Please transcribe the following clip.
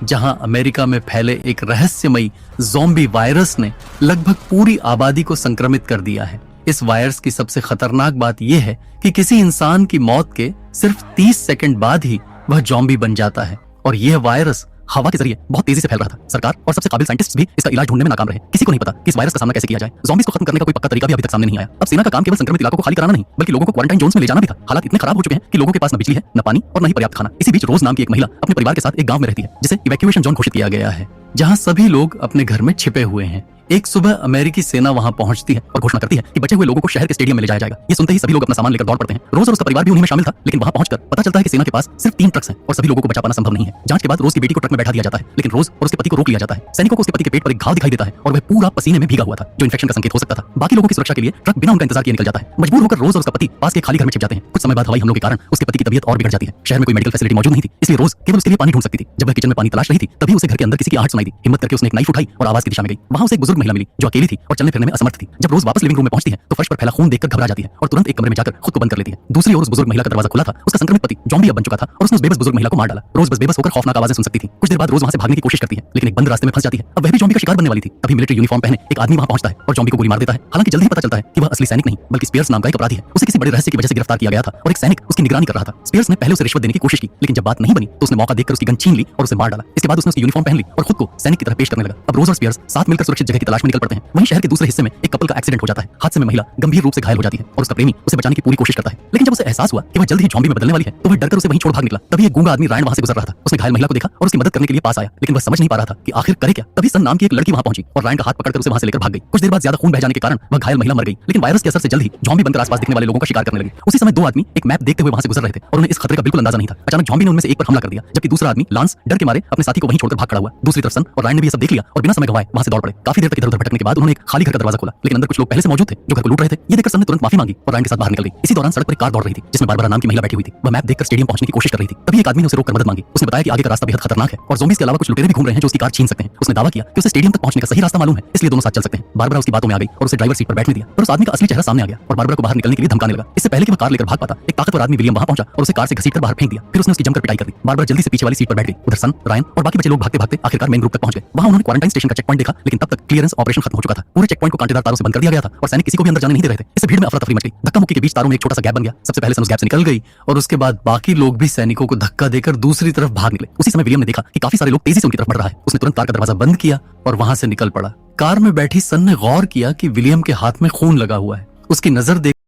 जहां अमेरिका में फैले एक रहस्यमयी ज़ॉम्बी वायरस ने लगभग पूरी आबादी को संक्रमित कर दिया है। इस वायरस की सबसे खतरनाक बात यह है कि किसी इंसान की मौत के सिर्फ 30 सेकंड बाद ही वह ज़ॉम्बी बन जाता है और यह वायरस हवा के जरिए बहुत तेजी से फैल रहा था। सरकार और सबसे काबिल साइंटिस्ट भी इसका इलाज ढूंढने में नाकाम रहे। किसी को नहीं पता कि इस वायरस का सामना कैसे किया जाए। ज़ॉम्बीज़ को खत्म करने का कोई पक्का तरीका भी अभी तक सामने नहीं आया। अब सेना का काम केवल संक्रमित इलाकों को खाली कराना नहीं, बल्कि लोगों को क्वारंटाइन जोन्स में ले जाना भी था। हालात इतने खराब हो चुके हैं कि लोगों के पास न बिजली है, न पानी और न ही पर्याप्त खाना। इसी बीच रोज नाम की एक महिला अपने परिवार के साथ एक गांव में रहती है, जिसे इवैक्यूएशन जोन घोषित किया गया है, जहां सभी लोग अपने घर में छिपे हुए हैं। एक सुबह अमेरिकी सेना वहां पहुंचती है और घोषणा करती है कि बचे हुए लोगों को शहर के स्टेडियम में ले जाया जाएगा। ये सुनते ही सभी लोग अपना सामान लेकर दौड़ पड़ते हैं। रोज और उसका परिवार भी उन्हीं में शामिल था, लेकिन वहां पहुंचकर पता चलता है कि सेना के पास सिर्फ 3 ट्रक्स हैं और सभी लोगों को बचा पाना संभव नहीं है। जांच के बाद रोज की बेटी को ट्रक में बैठा दिया जाता है, लेकिन रोज और उसके पति को रोक लिया जाता है। सैनिकों को उसके पति के पेट पर एक घाव दिखाई देता है और वह पूरा पसीने में भीगा हुआ था, जो इन्फेक्शन का संकेत हो सकता था। बाकी लोगों की सुरक्षा के लिए ट्रक बिना उनका इंतजार किए निकल जाता है। मजबूर होकर रोज और उसका पति पास के खाली घर में छिप जाते हैं। कुछ समय बाद हवाई हमलों के कारण उसके पति की तबीयत और बिगड़ जाती है। शहर में कोई मेडिकल फैसिलिटी मौजूद नहीं थी, इसलिए रोज केवल उसके लिए पानी ढूंढ सकती थी। जब वह किचन में पानी तलाश रही थी, तभी उसे घर के अंदर किसी की आहट सुनाई दी। हिम्मत करके उसने एक नाइफ उठाई और आवाज की दिशा में गई। वहां उसे एक बुजुर्ग महिला मिली जो अकेली थी और चलने फिरने में असमर्थ थी। जब रोज वापस लिविंग रूम में पहुंचती है तो फर्श पर फैला खून देखकर घबरा जाती है और तुरंत एक कमरे में जाकर खुद को बंद कर लेती है। दूसरी ओर उस बुजुर्ग महिला का दरवाजा खुला था। उसका संक्रमित पति ज़ॉम्बी अब बन चुका था और उसने उस बेबस बुजुर्ग महिला को मार डाला। रोज बस बेबस होकर खौफनाक आवाजें सुन सकती थी। कुछ देर बाद रोज वहां से भागने की कोशिश करती है, लेकिन एक बंद रास्ते में फंस जाती है। अब वह भी ज़ॉम्बी का शिकार बनने वाली थी। तभी मिलिट्री यूनिफॉर्म पहने एक आदमी वहां पहुंचता है और ज़ॉम्बी को गोली मार देता है। हालांकि जल्दी ही पता चलता है कि वह असली सैनिक नहीं, बल्कि स्पियर्स नाम का एक अपराधी है। उसे किसी बड़े रहस्य की वजह से गिरफ्तार किया गया था और एक सैनिक उसकी निगरानी कर रहा था। स्पियर्स ने पहले उसे रिश्वत देने की कोशिश की, लेकिन जब बात नहीं बनी तो उसने मौका देखकर उसकी गन छीन ली और उसे मार डाला। इसके बाद उसने उसकी यूनिफॉर्म पहन ली और खुद को सैनिक की तरह पेश करने लगा। अब रोज और स्पियर्स साथ मिलकर सुरक्षित जगह की तलाश में निकल पड़ते हैं। वहीं शहर के दूसरे हिस्से में एक कपल का एक्सीडेंट हो जाता है। हादसे में महिला गंभीर रूप से घायल हो जाती है और उसका प्रेमी उसे बचाने की पूरी कोशिश करता है, लेकिन जब उसे एहसास हुआ कि वह जल्द ही ज़ॉम्बी में बदलने वाली है तो वह डरकर उसे वहीं छोड़ भाग निकला। तभी एक गूंगा आदमी रायन वहां से गुजर रहा था। उसने घायल महिला को देखा और उसकी मदद करने के लिए पास आया, लेकिन वह समझ नहीं पा रहा था कि आखिर करे क्या। तभी सन नाम की एक लड़की वहां पहुंची और रायन का हाथ पकड़कर उसे वहां से लेकर भाग गई। कुछ देर बाद ज्यादा खून बह जाने के कारण वह घायल महिला मर गई, लेकिन वायरस के असर से जल्द ही ज़ॉम्बी बनकर आसपास दिखने वाले लोगों का शिकार करने लगे। उसी समय 2 आदमी एक मैप देखते हुए वहां से गुजर रहे थे और उन्हें इस खतरे का बिल्कुल अंदाजा नहीं था। अचानक ज़ॉम्बी ने उनमें से एक पर हमला कर दिया, जबकि दूसरा आदमी लांस डर के मारे अपने साथी को वहीं छोड़कर भाग खड़ा हुआ। दूसरी तरफ सन और रायन ने भी ये सब देख लिया और बिना समय गंवाए वहां से दौड़ पड़े। काफी देर तक इधर-उधर भटकने के बाद उन्होंने एक खाली घर का दरवाजा खोला, लेकिन अंदर कुछ लोग पहले से मौजूद थे जो घर को लूट रहे थे। ये देखकर सन ने तुरंत माफी मांगी और रायन के साथ बाहर निकल गई। इसी दौरान सड़क पर एक कार दौड़ रही थी जिसमें बारबरा नाम की महिला बैठी हुई थी। वह मैप देखकर स्टेडियम पहुंचने की कोशिश कर रही थी। तभी एक आदमी ने उसे रोककर मदद मांगी। उसने बताया कि आगे का रास्ता बेहद खतरनाक है और ज़ॉम्बीज़ के अलावा कुछ लुटेरे भी घूम रहे हैं जो उसकी कार छीन सकते हैं। उसने दावा किया कि उसे स्टेडियम तक पहुंचने का सही रास्ता मालूम है, इसलिए दोनों साथ चल सकते हैं। बारबरा उसकी बातों में आ गई और उसे ड्राइवर सीट पर बैठने दिया। पर उस आदमी का असली चेहरा सामने आ गया और बारबरा को बाहर निकलने के लिए धमकाने लगा। इससे पहले कि वह कार लेकर भाग पाता, एक ताकतवर आदमी विलियम वहां पहुंचा और उसे कार से घसीटकर बाहर फेंक दिया। फिर उसने उसकी जमकर पिटाई कर दी। बारबरा जल्दी से पीछे वाली सीट पर बैठ गई। उधर सन, रायन और बाकी बचे लोग भागते भागते आखिरकार मेन ग्रुप तक पहुंच गए। वहां उन्होंने क्वारंटाइन स्टेशन का चेक पॉइंट देखा, लेकिन तब तक क्लियरेंस ऑपरेशन खत्म हो चुका था। पूरे चेक पॉइंट को कांटेदार तारों से बंद कर दिया गया था और सैनिक किसी को भी अंदर जाने नहीं दे रहे थे। इससे भीड़ में अफरा-तफरी मच गई। धक्का मुक्की के बीच तारों में एक छोटा सा गैप बन गया। सबसे पहले सन उस गैप से निकल गई और उसके बाद बाकी लोग भी सैनिकों को धक्का देकर दूसरी तरफ भाग निकले। उसी समय विलियम ने देखा कि काफी सारे लोग तेजी से उनकी तरफ बढ़ रहा है। उसने तुरंत कार का दरवाजा बंद किया और वहां से निकल पड़ा। कार में बैठी सन ने गौर किया कि विलियम के हाथ में खून लगा हुआ है। उसकी नजर